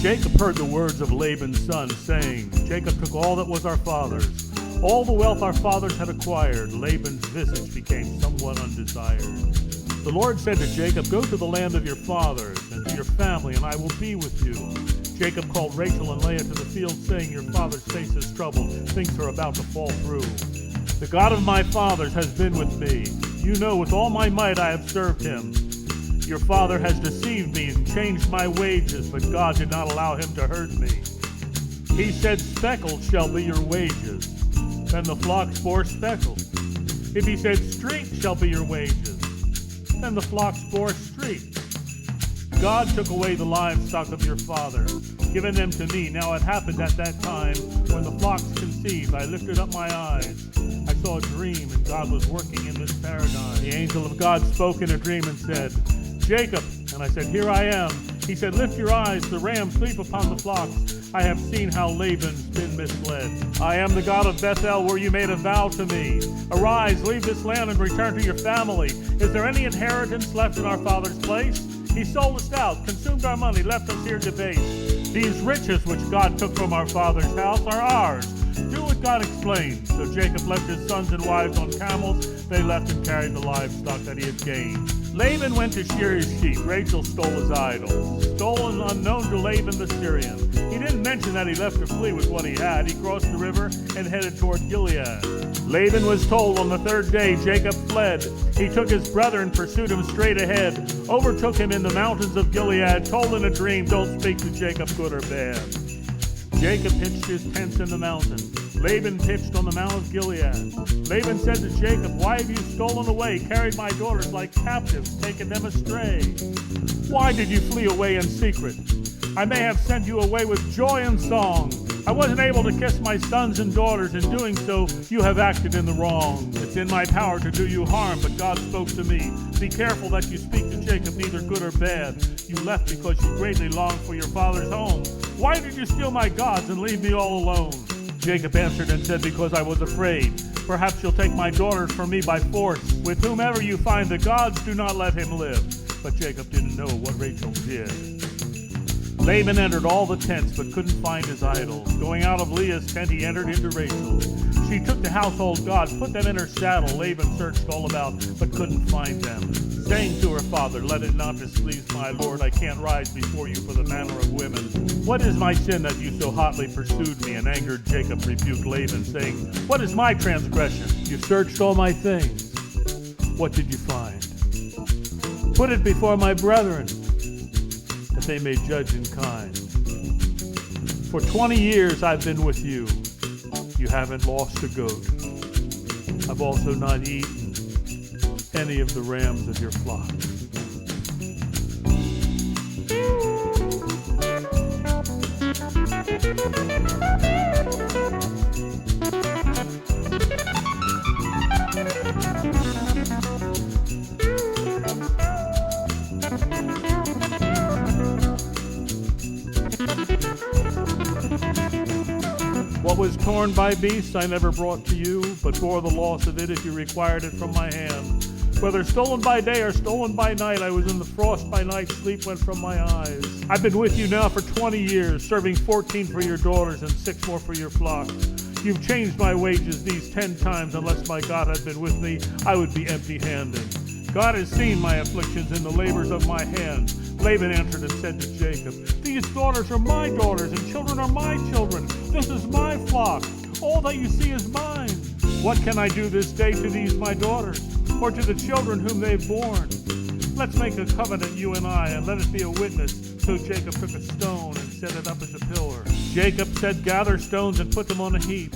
Jacob heard the words of Laban's son, saying, Jacob took all that was our father's. All the wealth our fathers had acquired. Laban's visage became somewhat undesired. The Lord said to Jacob, go to the land of your fathers and to your family, and I will be with you. Jacob called Rachel and Leah to the field, saying, your father's face is troubled. Things are about to fall through. The God of my fathers has been with me. You know, with all my might I have served him. Your father has deceived me and changed my wages, but God did not allow him to hurt me. He said, speckled shall be your wages. Then the flocks bore speckled. If he said, streaked shall be your wages, then the flocks bore streaked. God took away the livestock of your father, given them to me. Now it happened at that time, when the flocks conceived, I lifted up my eyes. I saw a dream, and God was working in this paradigm. The angel of God spoke in a dream and said, Jacob. And I said, here I am. He said, lift your eyes, the rams sleep upon the flocks. I have seen how Laban's been misled. I am the God of Bethel, where you made a vow to me. Arise, leave this land and return to your family. Is there any inheritance left in our father's place? He sold us out, consumed our money, left us here debased. These riches which God took from our father's house are ours. Do what God explained. So Jacob left his sons and wives on camels. They left and carried the livestock that he had gained. Laban went to shear his sheep. Rachel stole his idol. Stolen unknown to Laban the Syrian. He didn't mention that he left to flee with what he had. He crossed the river and headed toward Gilead. Laban was told on the third day Jacob fled. He took his brother and pursued him straight ahead, overtook him in the mountains of Gilead, told in a dream, don't speak to Jacob, good or bad. Jacob pitched his tents in the mountain. Laban pitched on the Mount of Gilead. Laban said to Jacob, why have you stolen away, carried my daughters like captives, taken them astray? Why did you flee away in secret? I may have sent you away with joy and song. I wasn't able to kiss my sons and daughters. In doing so, you have acted in the wrong. It's in my power to do you harm, but God spoke to me. Be careful that you speak to Jacob neither good or bad. You left because you greatly longed for your father's home. Why did you steal my gods and leave me all alone? Jacob answered and said, because I was afraid. Perhaps you'll take my daughters from me by force. With whomever you find the gods, do not let him live. But Jacob didn't know what Rachel did. Laban entered all the tents, but couldn't find his idols. Going out of Leah's tent, he entered into Rachel's. She took the household gods, put them in her saddle. Laban searched all about, but couldn't find them. Saying to her father, let it not displease my lord. I can't rise before you for the manner of women. What is my sin that you so hotly pursued me? And angered Jacob rebuked Laban, saying, what is my transgression? You searched all my things. What did you find? Put it before my brethren, that they may judge in kind. For 20 years I've been with you. You haven't lost a goat. I've also not eaten any of the rams of your flock. What was torn by beasts I never brought to you, but bore the loss of it if you required it from my hand. Whether stolen by day or stolen by night, I was in the frost by night, sleep went from my eyes. I've been with you now for 20 years, serving 14 for your daughters and 6 more for your flocks. You've changed my wages these 10 times. Unless my God had been with me, I would be empty-handed. God has seen my afflictions and the labors of my hands. Laban answered and said to Jacob, these daughters are my daughters, and children are my children. This is my flock. All that you see is mine. What can I do this day to these my daughters, or to the children whom they've borne? Let's make a covenant, you and I, and let it be a witness. So Jacob took a stone and set it up as a pillar. Jacob said, gather stones and put them on a heap.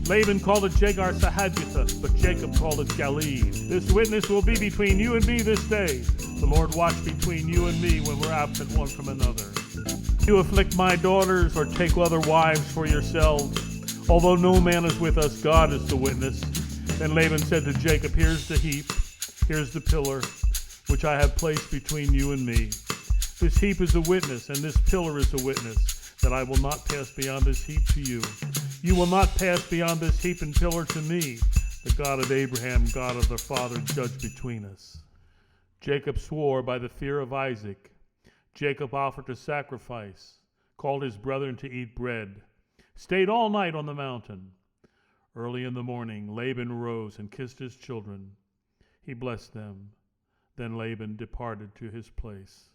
Laban called it Jagar Sahadutha, but Jacob called it Galeed. This witness will be between you and me this day. The Lord watch between you and me when we're absent one from another. You afflict my daughters or take other wives for yourselves. Although no man is with us, God is the witness. Then Laban said to Jacob, here's the heap, here's the pillar, which I have placed between you and me. This heap is a witness, and this pillar is a witness, that I will not pass beyond this heap to you. You will not pass beyond this heap and pillar to me. The God of Abraham, God of their father, judge between us. Jacob swore by the fear of Isaac. Jacob offered to sacrifice, called his brethren to eat bread, stayed all night on the mountain. Early in the morning, Laban rose and kissed his children. He blessed them. Then Laban departed to his place.